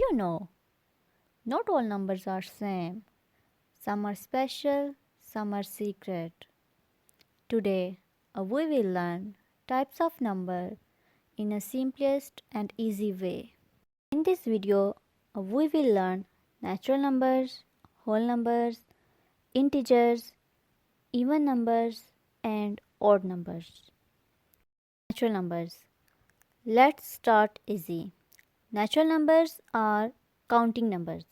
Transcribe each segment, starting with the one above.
you know, not all numbers are same. Some are special, some are secret. Today, we will learn types of number in a simplest and easy way. In this video, we will learn natural numbers, whole numbers, integers, even numbers, and odd numbers. Natural numbers. Let's start easy. Natural numbers are counting numbers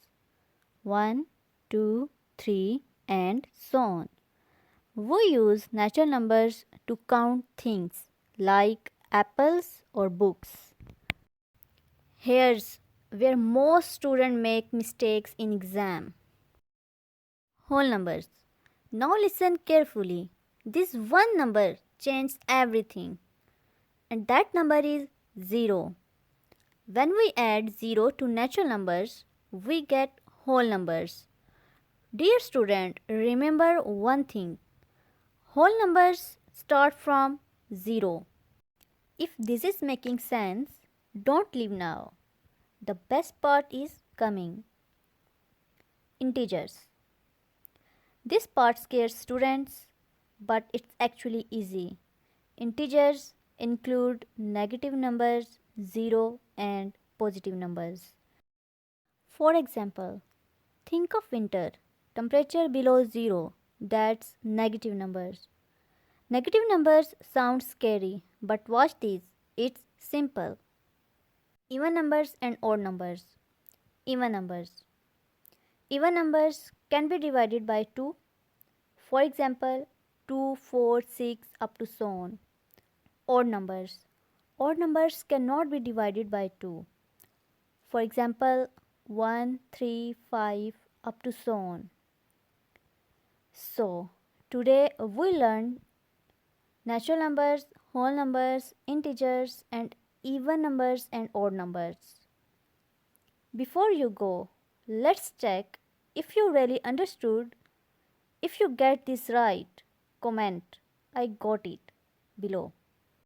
1, 2, 3, and so on. We use natural numbers to count things like apples or books. Here's where most students make mistakes in exam. Whole numbers. Now listen carefully. This one number changes everything, and that number is 0. When we add 0 to natural numbers, we get whole numbers. Dear student, remember one thing. Whole numbers start from 0. If this is making sense, don't leave now. The best part is coming. Integers. This part scares students, but it's actually easy. Integers include negative numbers, 0 and positive numbers. For example, think of winter, temperature below 0, that's negative numbers. Negative numbers sound scary, but watch this, it's simple. Even numbers and odd numbers. Even numbers. Even numbers can be divided by 2. For example, 2, 4, 6 up to so on. Odd numbers. Odd numbers cannot be divided by 2. For example, 1, 3, 5 up to so on. So, today we learned natural numbers, whole numbers, integers, and even numbers and odd numbers. Before you go, let's check if you really understood. If you get this right, comment I got it below.